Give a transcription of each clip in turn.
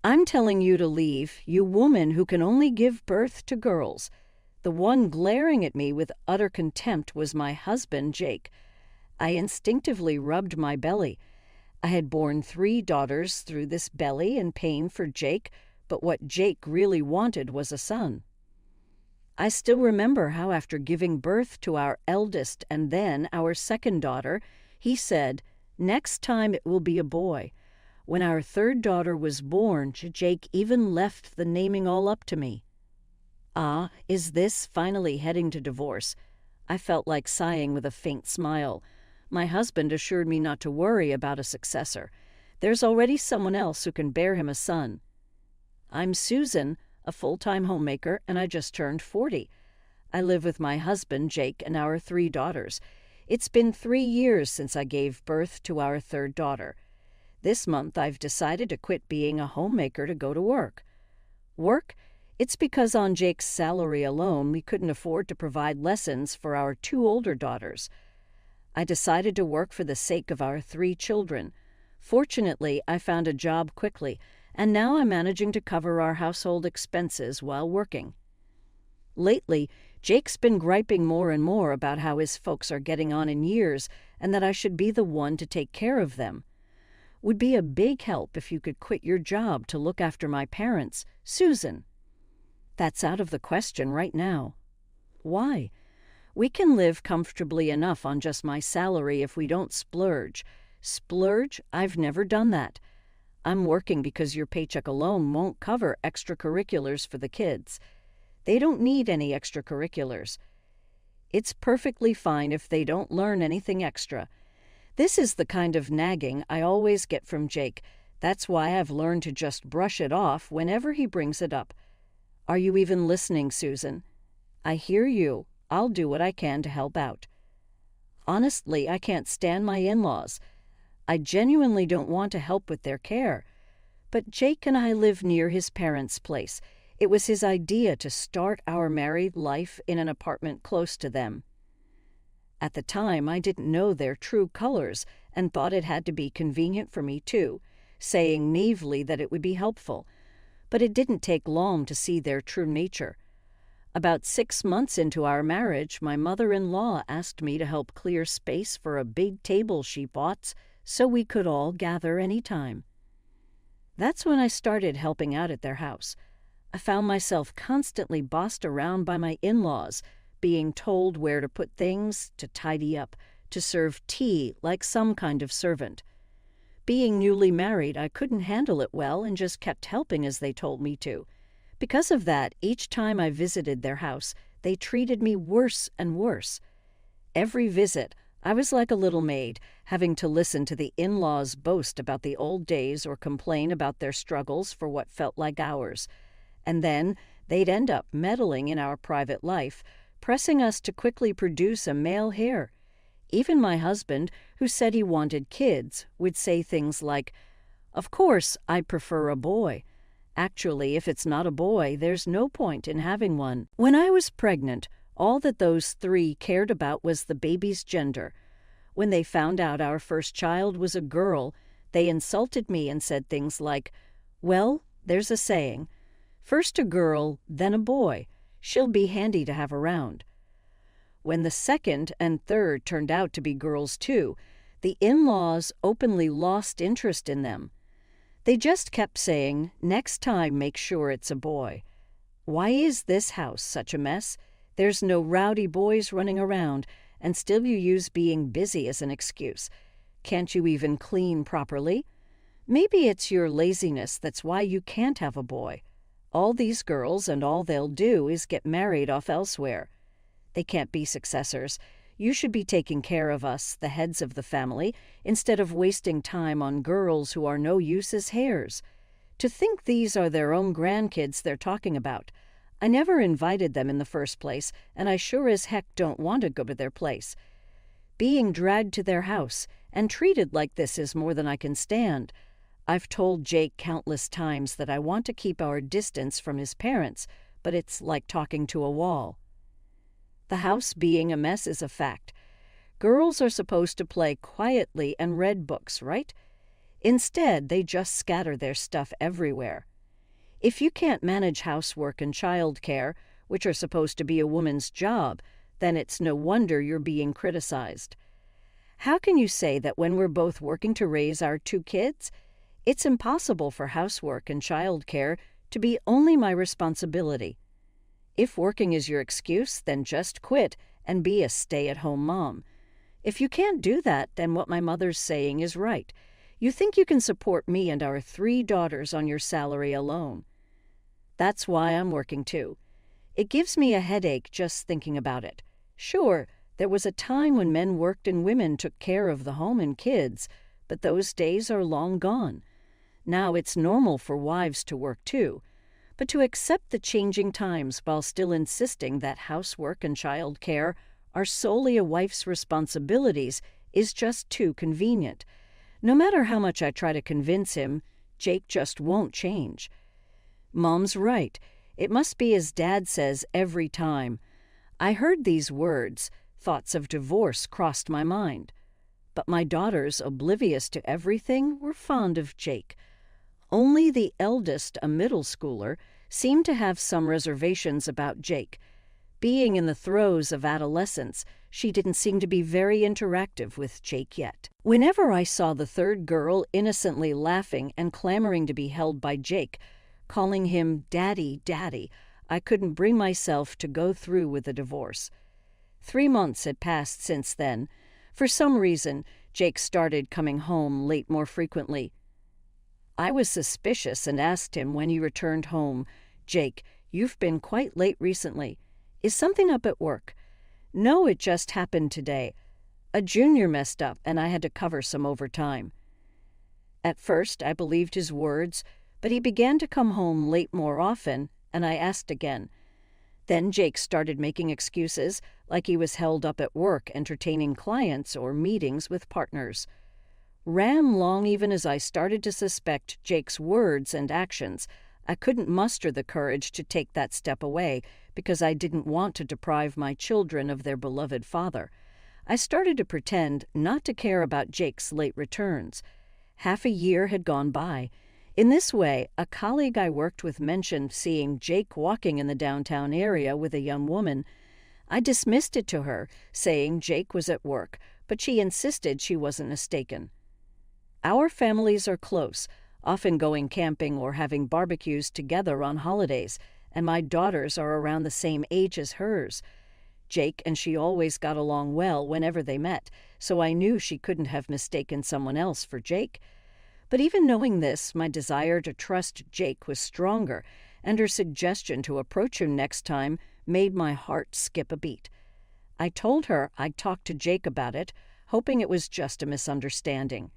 I'm telling you to leave, you woman who can only give birth to girls." The one glaring at me with utter contempt was my husband, Jake. I instinctively rubbed my belly. I had borne 3 daughters through this belly in pain for Jake, but what Jake really wanted was a son. I still remember how after giving birth to our eldest and then our second daughter, he said, "Next time it will be a boy." When our third daughter was born, Jake even left the naming all up to me. Ah, is this finally heading to divorce? I felt like sighing with a faint smile. My husband assured me not to worry about a successor. There's already someone else who can bear him a son. I'm Susan, a full-time homemaker, and I just turned 40. I live with my husband, Jake, and our 3 daughters. It's been 3 years since I gave birth to our third daughter. This month I've decided to quit being a homemaker to go to work. Work? It's because on Jake's salary alone we couldn't afford to provide lessons for our 2 older daughters. I decided to work for the sake of our 3 children. Fortunately, I found a job quickly, and now I'm managing to cover our household expenses while working. Lately, Jake's been griping more and more about how his folks are getting on in years and that I should be the one to take care of them. Would be a big help if you could quit your job to look after my parents, Susan. That's out of the question right now. Why? We can live comfortably enough on just my salary if we don't splurge. Splurge? I've never done that. I'm working because your paycheck alone won't cover extracurriculars for the kids. They don't need any extracurriculars. It's perfectly fine if they don't learn anything extra. This is the kind of nagging I always get from Jake. That's why I've learned to just brush it off whenever he brings it up. Are you even listening, Susan? I hear you. I'll do what I can to help out. Honestly, I can't stand my in-laws. I genuinely don't want to help with their care. But Jake and I live near his parents' place. It was his idea to start our married life in an apartment close to them. At the time, I didn't know their true colors and thought it had to be convenient for me too, saying naively that it would be helpful. But it didn't take long to see their true nature. About 6 months into our marriage, my mother-in-law asked me to help clear space for a big table she bought so we could all gather any time. That's when I started helping out at their house. I found myself constantly bossed around by my in-laws, being told where to put things, to tidy up, to serve tea like some kind of servant. Being newly married, I couldn't handle it well and just kept helping as they told me to. Because of that, each time I visited their house, they treated me worse and worse. Every visit, I was like a little maid, having to listen to the in-laws boast about the old days or complain about their struggles for what felt like hours. And then they'd end up meddling in our private life, pressing us to quickly produce a male heir. Even my husband, who said he wanted kids, would say things like, "Of course, I prefer a boy. Actually, if it's not a boy, there's no point in having one." When I was pregnant, all that those 3 cared about was the baby's gender. When they found out our first child was a girl, they insulted me and said things like, "Well, there's a saying, first a girl, then a boy. She'll be handy to have around." When the second and third turned out to be girls too, the in-laws openly lost interest in them. They just kept saying, "Next time make sure it's a boy." Why is this house such a mess? There's no rowdy boys running around, and still you use being busy as an excuse. Can't you even clean properly? Maybe it's your laziness that's why you can't have a boy. All these girls and all they'll do is get married off elsewhere. They can't be successors. You should be taking care of us, the heads of the family, instead of wasting time on girls who are no use as heirs. To think these are their own grandkids they're talking about. I never invited them in the first place, and I sure as heck don't want to go to their place. Being dragged to their house and treated like this is more than I can stand. I've told Jake countless times that I want to keep our distance from his parents, but it's like talking to a wall. The house being a mess is a fact. Girls are supposed to play quietly and read books, right? Instead, they just scatter their stuff everywhere. If you can't manage housework and childcare, which are supposed to be a woman's job, then it's no wonder you're being criticized. How can you say that when we're both working to raise our 2 kids? It's impossible for housework and childcare to be only my responsibility. If working is your excuse, then just quit and be a stay-at-home mom. If you can't do that, then what my mother's saying is right. You think you can support me and our 3 daughters on your salary alone. That's why I'm working too. It gives me a headache just thinking about it. Sure, there was a time when men worked and women took care of the home and kids, but those days are long gone. Now it's normal for wives to work too, but to accept the changing times while still insisting that housework and child care are solely a wife's responsibilities is just too convenient. No matter how much I try to convince him, Jake just won't change. Mom's right. It must be as Dad says every time. I heard these words. Thoughts of divorce crossed my mind. But my daughters, oblivious to everything, were fond of Jake. Only the eldest, a middle schooler, seemed to have some reservations about Jake. Being in the throes of adolescence, she didn't seem to be very interactive with Jake yet. Whenever I saw the 3rd girl innocently laughing and clamoring to be held by Jake, calling him Daddy, Daddy, I couldn't bring myself to go through with the divorce. 3 months had passed since then. For some reason, Jake started coming home late more frequently. I was suspicious and asked him when he returned home, "Jake, you've been quite late recently. Is something up at work?" "No, it just happened today. A junior messed up and I had to cover some overtime." At first, I believed his words, but he began to come home late more often, and I asked again. Then Jake started making excuses, like he was held up at work entertaining clients or meetings with partners. Ran long even as I started to suspect Jake's words and actions. I couldn't muster the courage to take that step away because I didn't want to deprive my children of their beloved father. I started to pretend not to care about Jake's late returns. Half a year had gone by. In this way, a colleague I worked with mentioned seeing Jake walking in the downtown area with a young woman. I dismissed it to her, saying Jake was at work, but she insisted she wasn't mistaken. Our families are close, often going camping or having barbecues together on holidays, and my daughters are around the same age as hers. Jake and she always got along well whenever they met, so I knew she couldn't have mistaken someone else for Jake. But even knowing this, my desire to trust Jake was stronger, and her suggestion to approach him next time made my heart skip a beat. I told her I'd talk to Jake about it, hoping it was just a misunderstanding.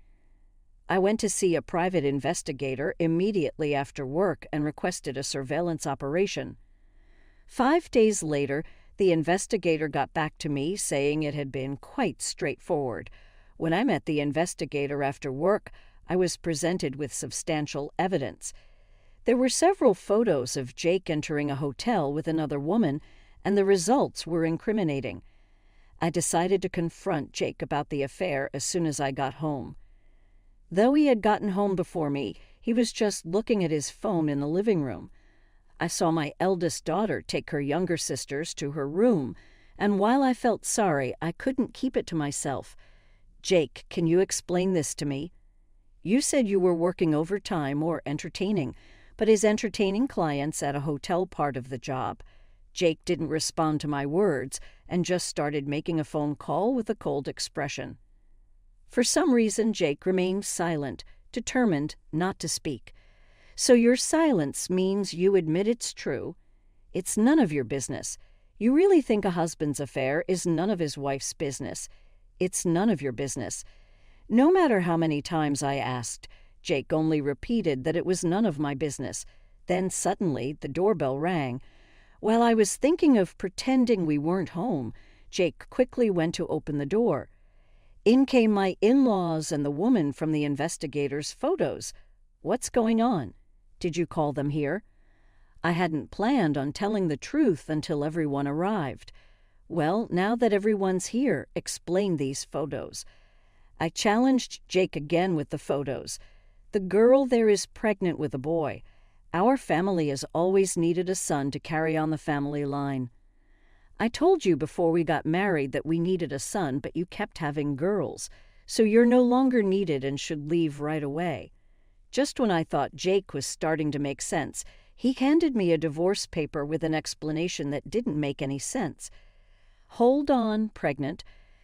I went to see a private investigator immediately after work and requested a surveillance operation. 5 days later, the investigator got back to me saying it had been quite straightforward. When I met the investigator after work, I was presented with substantial evidence. There were several photos of Jake entering a hotel with another woman, and the results were incriminating. I decided to confront Jake about the affair as soon as I got home. Though he had gotten home before me, he was just looking at his phone in the living room. I saw my eldest daughter take her younger sisters to her room, and while I felt sorry, I couldn't keep it to myself. "Jake, can you explain this to me? You said you were working overtime or entertaining, but is entertaining clients at a hotel part of the job?" Jake didn't respond to my words and just started making a phone call with a cold expression. For some reason, Jake remained silent, determined not to speak. "So your silence means you admit it's true? It's none of your business. You really think a husband's affair is none of his wife's business. It's none of your business." No matter how many times I asked, Jake only repeated that it was none of my business. Then suddenly the doorbell rang. While I was thinking of pretending we weren't home, Jake quickly went to open the door. In came my in-laws and the woman from the investigator's photos. "What's going on? Did you call them here?" I hadn't planned on telling the truth until everyone arrived. "Well, now that everyone's here, explain these photos." I challenged Jake again with the photos. "The girl there is pregnant with a boy. Our family has always needed a son to carry on the family line. I told you before we got married that we needed a son, but you kept having girls, so you're no longer needed and should leave right away. Just when I thought Jake was starting to make sense, he handed me a divorce paper with an explanation that didn't make any sense. Hold on, pregnant.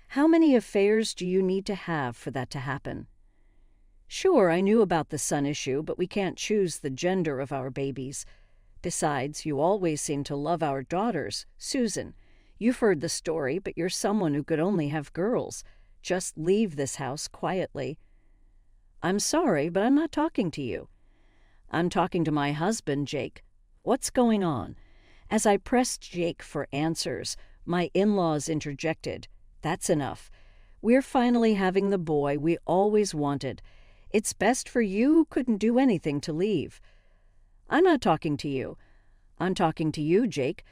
How many affairs do you need to have for that to happen? Sure, I knew about the son issue, but we can't choose the gender of our babies. Besides, you always seem to love our daughters. Susan, you've heard the story, but you're someone who could only have girls. Just leave this house quietly. I'm sorry, but I'm not talking to you. I'm talking to my husband, Jake. What's going on? As I pressed Jake for answers, my in-laws interjected. That's enough. We're finally having the boy we always wanted. It's best for you who couldn't do anything to leave. I'm not talking to you. I'm talking to you, Jake.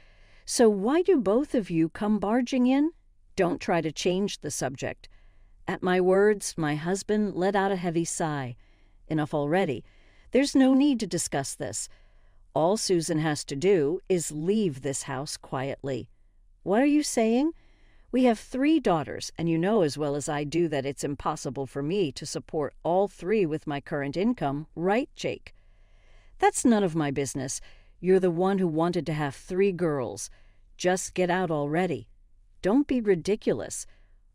So why do both of you come barging in? Don't try to change the subject. At my words, my husband let out a heavy sigh. Enough already. There's no need to discuss this. All Susan has to do is leave this house quietly. What are you saying? We have 3 daughters, and you know as well as I do that it's impossible for me to support all 3 with my current income, right, Jake? That's none of my business. You're the one who wanted to have 3 girls. Just get out already. Don't be ridiculous.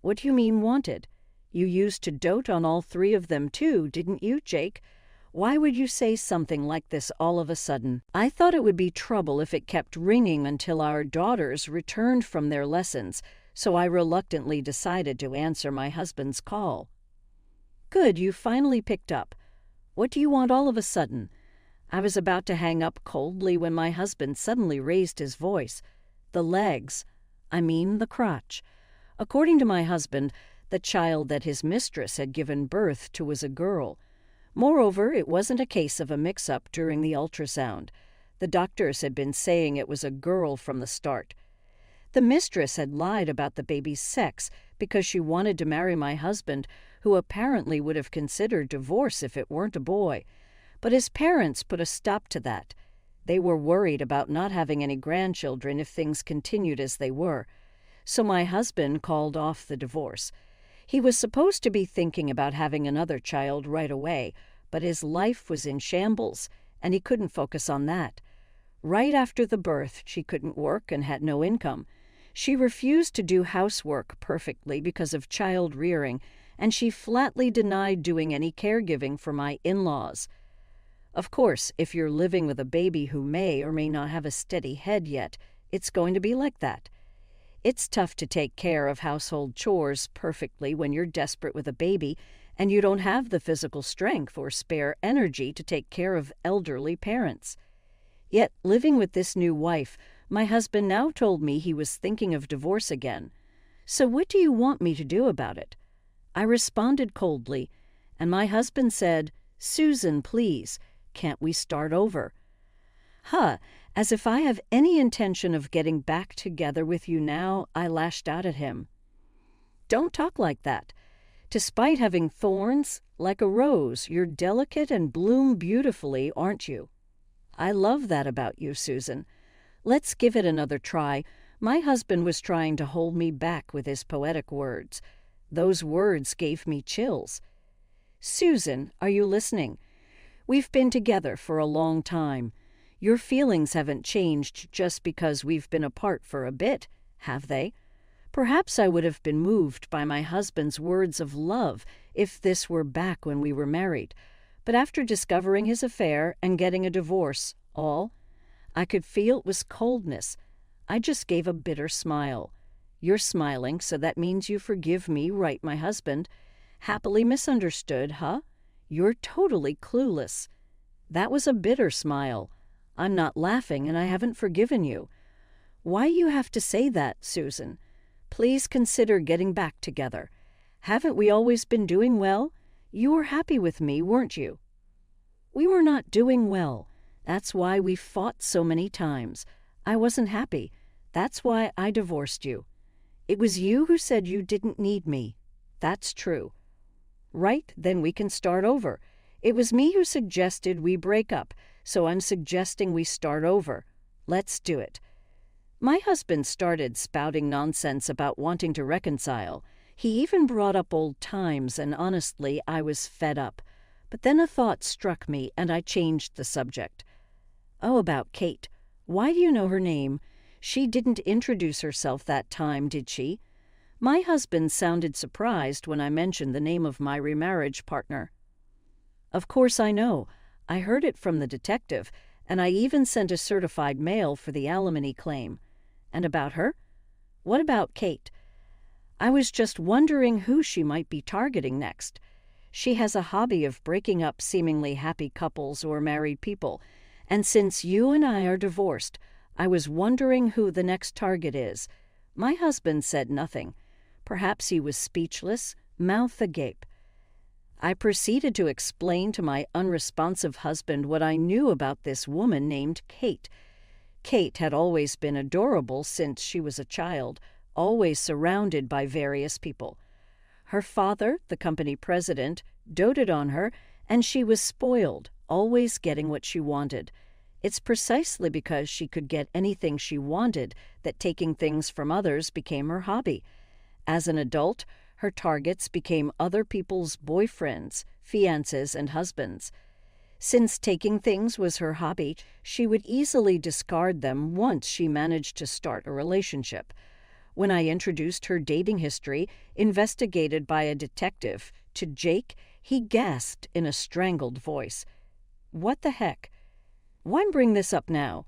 What do you mean wanted? You used to dote on all 3 of them too, didn't you, Jake? Why would you say something like this all of a sudden? I thought it would be trouble if it kept ringing until our daughters returned from their lessons, so I reluctantly decided to answer my husband's call. Good, you finally picked up. What do you want all of a sudden? I was about to hang up coldly when my husband suddenly raised his voice. The legs. I mean the crotch. According to my husband, the child that his mistress had given birth to was a girl. Moreover, it wasn't a case of a mix-up during the ultrasound. The doctors had been saying it was a girl from the start. The mistress had lied about the baby's sex because she wanted to marry my husband, who apparently would have considered divorce if it weren't a boy. But his parents put a stop to that. They were worried about not having any grandchildren if things continued as they were. So my husband called off the divorce. He was supposed to be thinking about having another child right away, but his life was in shambles, and he couldn't focus on that. Right after the birth, she couldn't work and had no income. She refused to do housework perfectly because of child rearing, and she flatly denied doing any caregiving for my in-laws. Of course, if you're living with a baby who may or may not have a steady head yet, it's going to be like that. It's tough to take care of household chores perfectly when you're desperate with a baby and you don't have the physical strength or spare energy to take care of elderly parents. Yet, living with this new wife, my husband now told me he was thinking of divorce again. So what do you want me to do about it? I responded coldly, and my husband said, Susan, please, can't we start over? As if I have any intention of getting back together with you now, I lashed out at him. Don't talk like that. Despite having thorns, like a rose, you're delicate and bloom beautifully, aren't you? I love that about you, Susan. Let's give it another try. My husband was trying to hold me back with his poetic words. Those words gave me chills. Susan, are you listening? We've been together for a long time. Your feelings haven't changed just because we've been apart for a bit, have they? Perhaps I would have been moved by my husband's words of love if this were back when we were married. But after discovering his affair and getting a divorce, I could feel it was coldness. I just gave a bitter smile. You're smiling, so that means you forgive me, right, my husband? Happily misunderstood, huh? You're totally clueless. That was a bitter smile. I'm not laughing, and I haven't forgiven you. Why you have to say that, Susan? Please consider getting back together. Haven't we always been doing well? You were happy with me, weren't you? We were not doing well. That's why we fought so many times. I wasn't happy. That's why I divorced you. It was you who said you didn't need me. That's true. Right, then we can start over. It was me who suggested we break up, so I'm suggesting we start over. Let's do it." My husband started spouting nonsense about wanting to reconcile. He even brought up old times, and honestly, I was fed up. But then a thought struck me, and I changed the subject. "Oh, about Kate. Why do you know her name? She didn't introduce herself that time, did she?" My husband sounded surprised when I mentioned the name of my remarriage partner. "Of course I know. I heard it from the detective, and I even sent a certified mail for the alimony claim. And about her? What about Kate? I was just wondering who she might be targeting next. She has a hobby of breaking up seemingly happy couples or married people, and since you and I are divorced, I was wondering who the next target is." My husband said nothing. Perhaps he was speechless, mouth agape. I proceeded to explain to my unresponsive husband what I knew about this woman named Kate. Kate had always been adorable since she was a child, always surrounded by various people. Her father, the company president, doted on her, and she was spoiled, always getting what she wanted. It's precisely because she could get anything she wanted that taking things from others became her hobby. As an adult, her targets became other people's boyfriends, fiancés, and husbands. Since taking things was her hobby, she would easily discard them once she managed to start a relationship. When I introduced her dating history, investigated by a detective, to Jake, he gasped in a strangled voice. "What the heck? Why bring this up now?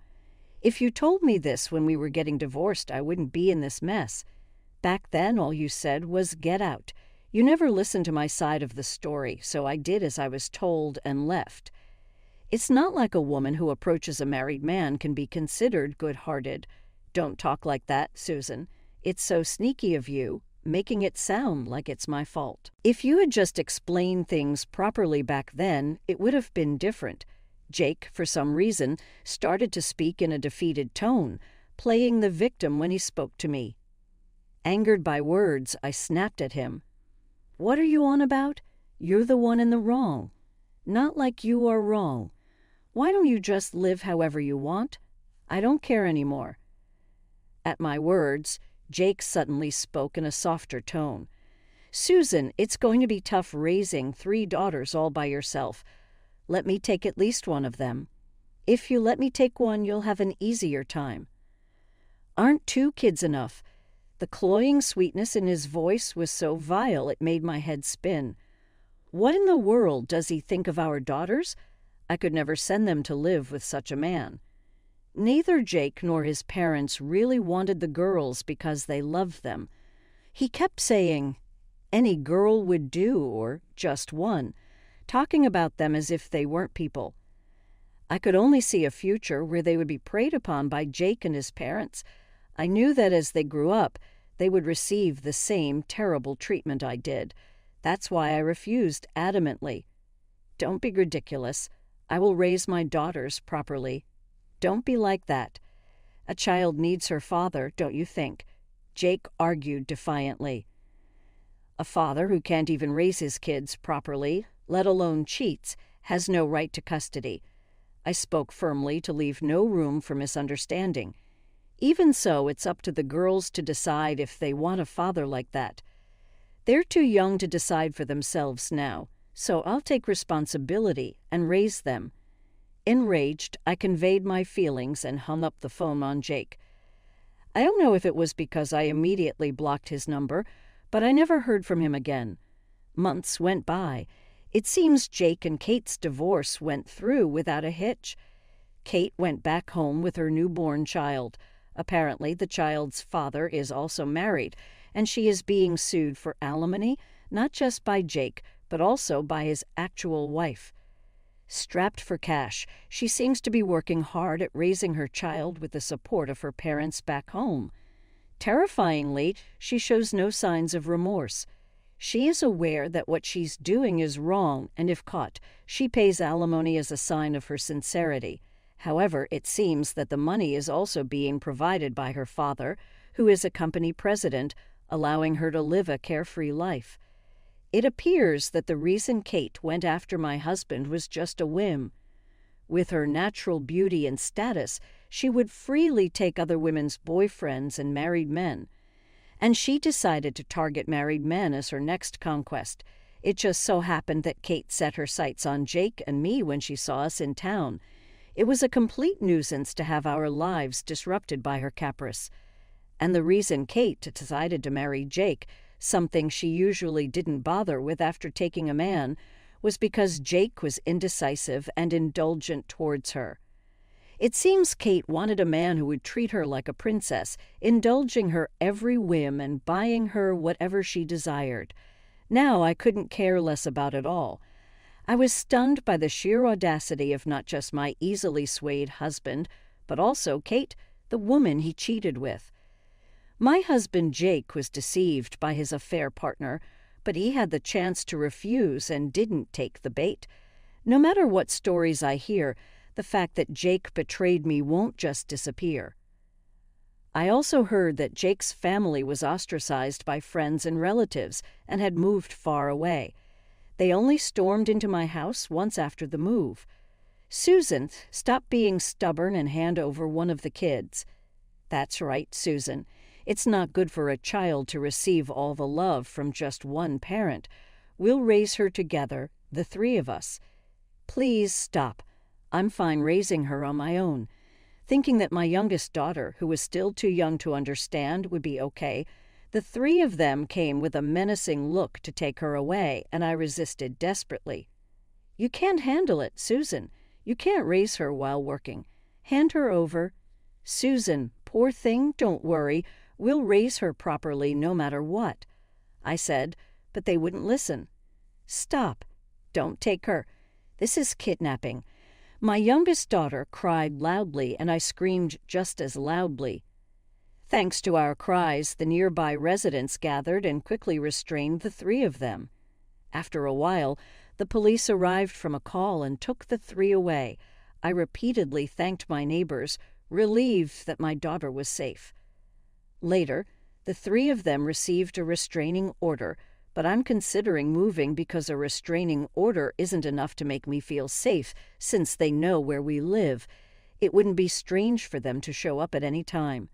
If you told me this when we were getting divorced, I wouldn't be in this mess. Back then, all you said was get out. You never listened to my side of the story, so I did as I was told and left. It's not like a woman who approaches a married man can be considered good-hearted. Don't talk like that, Susan. It's so sneaky of you, making it sound like it's my fault. If you had just explained things properly back then, it would have been different." Jake, for some reason, started to speak in a defeated tone, playing the victim when he spoke to me. Angered by words, I snapped at him. "What are you on about? You're the one in the wrong. Not like you are wrong. Why don't you just live however you want? I don't care anymore." At my words, Jake suddenly spoke in a softer tone. "Susan, it's going to be tough raising 3 daughters all by yourself. Let me take at least one of them. If you let me take one, you'll have an easier time." "Aren't 2 kids enough?" The cloying sweetness in his voice was so vile it made my head spin. What in the world does he think of our daughters? I could never send them to live with such a man. Neither Jake nor his parents really wanted the girls because they loved them. He kept saying, "Any girl would do," or "just one," talking about them as if they weren't people. I could only see a future where they would be preyed upon by Jake and his parents. I knew that as they grew up, they would receive the same terrible treatment I did. That's why I refused adamantly. "Don't be ridiculous. I will raise my daughters properly." "Don't be like that. A child needs her father, don't you think?" Jake argued defiantly. "A father who can't even raise his kids properly, let alone cheats, has no right to custody." I spoke firmly to leave no room for misunderstanding. Even so, it's up to the girls to decide if they want a father like that. They're too young to decide for themselves now, so I'll take responsibility and raise them. Enraged, I conveyed my feelings and hung up the phone on Jake. I don't know if it was because I immediately blocked his number, but I never heard from him again. Months went by. It seems Jake and Kate's divorce went through without a hitch. Kate went back home with her newborn child. Apparently, the child's father is also married, and she is being sued for alimony, not just by Jake, but also by his actual wife. Strapped for cash, she seems to be working hard at raising her child with the support of her parents back home. Terrifyingly, she shows no signs of remorse. She is aware that what she's doing is wrong, and if caught, she pays alimony as a sign of her sincerity. However, it seems that the money is also being provided by her father, who is a company president, allowing her to live a carefree life. It appears that the reason Kate went after my husband was just a whim. With her natural beauty and status, she would freely take other women's boyfriends and married men. And she decided to target married men as her next conquest. It just so happened that Kate set her sights on Jake and me when she saw us in town. It was a complete nuisance to have our lives disrupted by her caprice. And the reason Kate decided to marry Jake, something she usually didn't bother with after taking a man, was because Jake was indecisive and indulgent towards her. It seems Kate wanted a man who would treat her like a princess, indulging her every whim and buying her whatever she desired. Now I couldn't care less about it all. I was stunned by the sheer audacity of not just my easily swayed husband, but also Kate, the woman he cheated with. My husband Jake was deceived by his affair partner, but he had the chance to refuse and didn't take the bait. No matter what stories I hear, the fact that Jake betrayed me won't just disappear. I also heard that Jake's family was ostracized by friends and relatives and had moved far away. They only stormed into my house once after the move. Susan, stop being stubborn and hand over one of the kids. That's right, Susan. It's not good for a child to receive all the love from just one parent. We'll raise her together, the three of us. Please stop. I'm fine raising her on my own. Thinking that my youngest daughter, who was still too young to understand, would be okay, the three of them came with a menacing look to take her away, and I resisted desperately. You can't handle it, Susan. You can't raise her while working. Hand her over. Susan, poor thing, don't worry. We'll raise her properly no matter what. I said, but they wouldn't listen. Stop. Don't take her. This is kidnapping. My youngest daughter cried loudly, and I screamed just as loudly. Thanks to our cries, the nearby residents gathered and quickly restrained the three of them. After a while, the police arrived from a call and took the three away. I repeatedly thanked my neighbors, relieved that my daughter was safe. Later, the three of them received a restraining order, but I'm considering moving because a restraining order isn't enough to make me feel safe since they know where we live. It wouldn't be strange for them to show up at any time.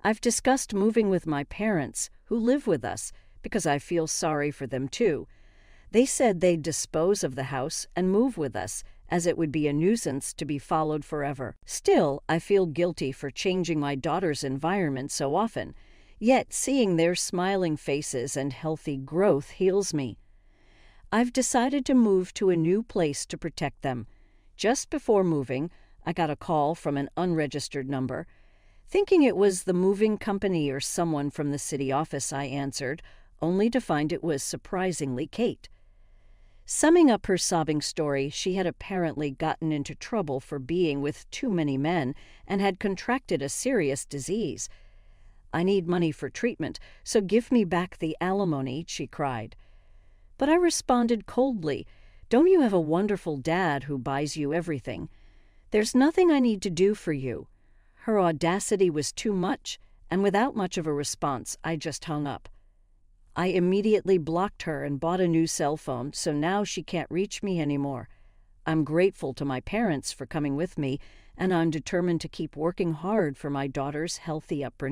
I've discussed moving with my parents, who live with us, because I feel sorry for them too. They said they'd dispose of the house and move with us, as it would be a nuisance to be followed forever. Still, I feel guilty for changing my daughter's environment so often, yet seeing their smiling faces and healthy growth heals me. I've decided to move to a new place to protect them. Just before moving, I got a call from an unregistered number. Thinking it was the moving company or someone from the city office, I answered, only to find it was surprisingly Kate. Summing up her sobbing story, she had apparently gotten into trouble for being with too many men and had contracted a serious disease. I need money for treatment, so give me back the alimony, she cried. But I responded coldly, don't you have a wonderful dad who buys you everything? There's nothing I need to do for you. Her audacity was too much, and without much of a response, I just hung up. I immediately blocked her and bought a new cell phone, so now she can't reach me anymore. I'm grateful to my parents for coming with me, and I'm determined to keep working hard for my daughter's healthy upbringing.